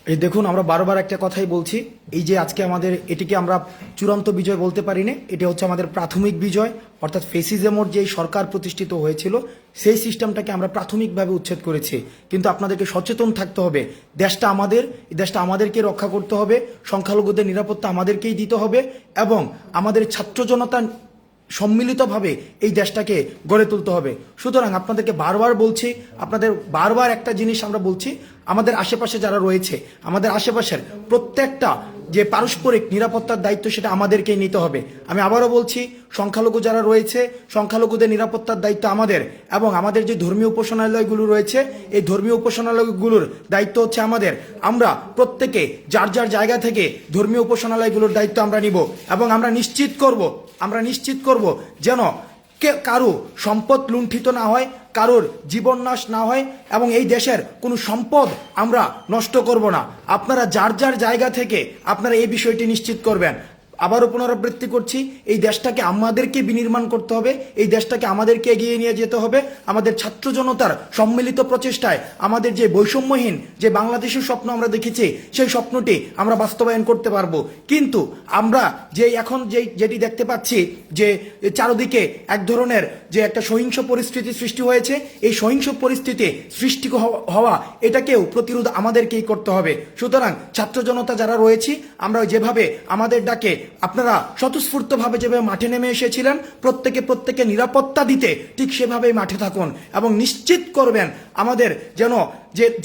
এই দেখুন, আমরা বারবার একটা কথাই বলছি, এই যে আজকে আমাদের এটিকে আমরা চূড়ান্ত বিজয় বলতে পারি না, এটা হচ্ছে আমাদের প্রাথমিক বিজয়। অর্থাৎ ফেসিজমের যে সরকার প্রতিষ্ঠিত হয়েছিল সেই সিস্টেমটাকে আমরা প্রাথমিকভাবে উচ্ছেদ করেছি। কিন্তু আপনাদেরকে সচেতন থাকতে হবে, দেশটা আমাদের, এই দেশটা আমাদেরকে রক্ষা করতে হবে, সংখ্যালঘুদের নিরাপত্তা আমাদেরকেই দিতে হবে এবং আমাদের ছাত্র জনতা সম্মিলিতভাবে এই দেশটাকে গড়ে তুলতে হবে। সুতরাং আপনাদেরকে বারবার বলছি, আপনাদের বারবার একটা জিনিস আমরা বলছি, আমাদের আশেপাশে যারা রয়েছে, আমাদের আশেপাশের প্রত্যেকটা যে পারস্পরিক নিরাপত্তার দায়িত্ব সেটা আমাদেরকেই নিতে হবে। আমি আবারও বলছি, সংখ্যালঘু যারা রয়েছে, সংখ্যালঘুদের নিরাপত্তার দায়িত্ব আমাদের, এবং আমাদের যে ধর্মীয় উপাসনালয়গুলো রয়েছে এই ধর্মীয় উপাসনালয়গুলোর দায়িত্ব হচ্ছে আমাদের। আমরা প্রত্যেকে যার যার জায়গা থেকে ধর্মীয় উপাসনালয়গুলোর দায়িত্ব আমরা নিব এবং আমরা নিশ্চিত করব যেন কারো সম্পদ লুণ্ঠিত না হয়, কারোর জীবন নাশ না হয় এবং এই দেশের কোনো সম্পদ আমরা নষ্ট করব না। আপনারা যার যার জায়গা থেকে আপনারা এই বিষয়টি নিশ্চিত করবেন। আবারও পুনরাবৃত্তি করছি, এই দেশটাকে আমাদেরকে বিনির্মাণ করতে হবে, এই দেশটাকে আমাদেরকে এগিয়ে নিয়ে যেতে হবে। আমাদের ছাত্র জনতার সম্মিলিত প্রচেষ্টায় আমাদের যে বৈষম্যহীন যে বাংলাদেশের স্বপ্ন আমরা দেখেছি সেই স্বপ্নটি আমরা বাস্তবায়ন করতে পারবো। কিন্তু আমরা যে এখন যেটি দেখতে পাচ্ছি যে চারদিকে এক ধরনের যে একটা সহিংস পরিস্থিতি সৃষ্টি হয়েছে, এই সহিংস পরিস্থিতি সৃষ্টি হওয়া এটাকেও প্রতিরোধ আমাদেরকেই করতে হবে। সুতরাং ছাত্র জনতা যারা রয়েছি, আমরা যেভাবে আমাদের ডাকে আপনারা স্বতঃস্ফূর্তভাবে যেভাবে মাঠে নেমে এসেছিলেন, প্রত্যেকে নিরাপত্তা দিতে ঠিক সেভাবেই মাঠে থাকুন এবং নিশ্চিত করবেন আমাদের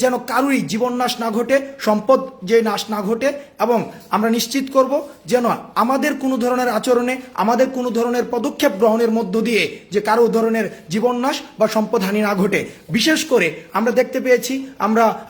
যেন কারোরই জীবন নাশ না ঘটে, সম্পদ যে নাশ না ঘটে, এবং আমরা নিশ্চিত করব যেন আমাদের কোনো ধরনের আচরণে, আমাদের কোনো ধরনের পদক্ষেপ গ্রহণের মধ্য দিয়ে যে কারো ধরনের জীবন নাশ বা সম্পদহানি না ঘটে। বিশেষ করে আমরা দেখতে পেয়েছি,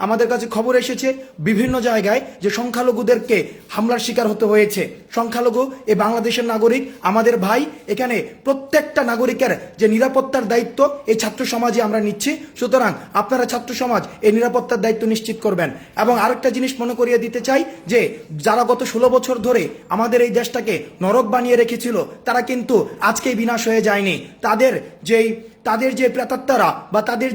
আমাদের কাছে খবর এসেছে বিভিন্ন জায়গায় যে সংখ্যালঘুদেরকে হামলার শিকার হতে হয়েছে। সংখ্যালঘু এই বাংলাদেশের নাগরিক, আমাদের ভাই। এখানে প্রত্যেকটা নাগরিকের যে নিরাপত্তার দায়িত্ব এই ছাত্র সমাজে আমরা নিচ্ছি। সুতরাং আপনারা ছাত্র সমাজ এই নিরাপত্তার দায়িত্ব নিশ্চিত করবেন। এবং আরেকটা জিনিস মনে করিয়ে দিতে চাই যে যারা গত 16 বছর ধরে আমাদের এই দেশটাকে নরক বানিয়ে রেখেছিল তারা কিন্তু আজকেই বিনাশ হয়ে যায়নি। তাদের যে প্রেতাত্মারা বা তাদের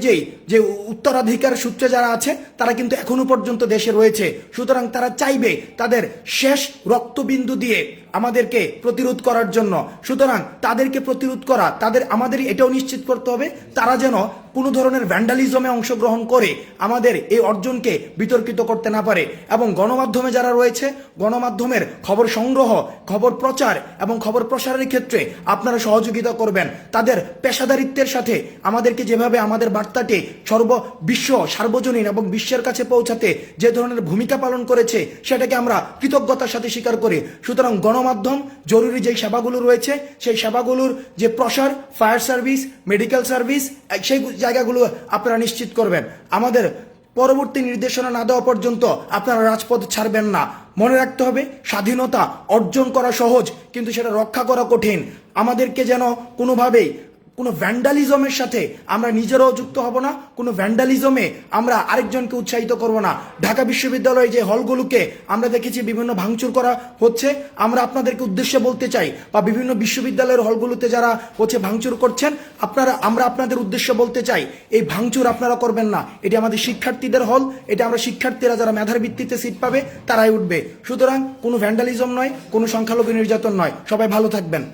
যে উত্তরাধিকার সূত্রে যারা আছে তারা কিন্তু এখনো পর্যন্ত দেশে রয়েছে। সুতরাং তারা চাইবে তাদের শেষ রক্তবিন্দু দিয়ে আমাদেরকে প্রতিরোধ করার জন্য। সুতরাং তাদেরকে প্রতিরোধ করা, আমাদের এটাও নিশ্চিত করতে হবে তারা যেন কোনো ধরনের ভ্যান্ডালিজমে অংশগ্রহণ করে আমাদের এই অর্জনকে বিতর্কিত করতে না পারে। এবং গণমাধ্যমে যারা রয়েছে, গণমাধ্যমের খবর সংগ্রহ, খবর প্রচার এবং খবর প্রসারের ক্ষেত্রে আপনারা সহযোগিতা করবেন। তাদের পেশাদারিত্বের সাথে আমাদেরকে যেভাবে আমাদের বার্তাটি বিশ্ব সার্বজনীন এবং বিশ্বের কাছে পৌঁছাতে যে ধরনের ভূমিকা পালন করেছে সেটাকে আমরা কৃতজ্ঞতার সাথে স্বীকার করি। সুতরাং গণমাধ্যম জরুরি যে সেবাগুলো রয়েছে সেই সেবাগুলোর যে প্রসার, ফায়ার সার্ভিস, মেডিকেল সার্ভিস, সেই জায়গাগুলো আপনারা নিশ্চিত করবেন। আমাদের পরবর্তী নির্দেশনা না দেওয়া পর্যন্ত আপনারা রাজপথ ছাড়বেন না। মনে রাখতে হবে, স্বাধীনতা অর্জন করা সহজ কিন্তু সেটা রক্ষা করা কঠিন। আমাদেরকে যেন কোনোভাবেই কোনো ভ্যান্ডালিজমের সাথে আমরা নিজেরাও যুক্ত হব না, কোনো ভ্যান্ডালিজমে আমরা আরেকজনকে উৎসাহিত করব না। ঢাকা বিশ্ববিদ্যালয়ে যে হলগুলোকে আমরা দেখেছি বিভিন্ন ভাঙচুর করা হচ্ছে, আমরা আপনাদেরকে উদ্দেশ্যে বলতে চাই, বা বিভিন্ন বিশ্ববিদ্যালয়ের হলগুলোতে যারা ভাঙচুর করছেন আমরা আপনাদের উদ্দেশ্যে বলতে চাই, এই ভাঙচুর আপনারা করবেন না। এটি আমাদের শিক্ষার্থীদের হল, এটা আমরা শিক্ষার্থীরা যারা মেধার ভিত্তিতে সিট পাবে তারাই উঠবে। সুতরাং কোনো ভ্যান্ডালিজম নয়, কোনো সংখ্যালঘু নির্যাতন নয়। সবাই ভালো থাকবেন।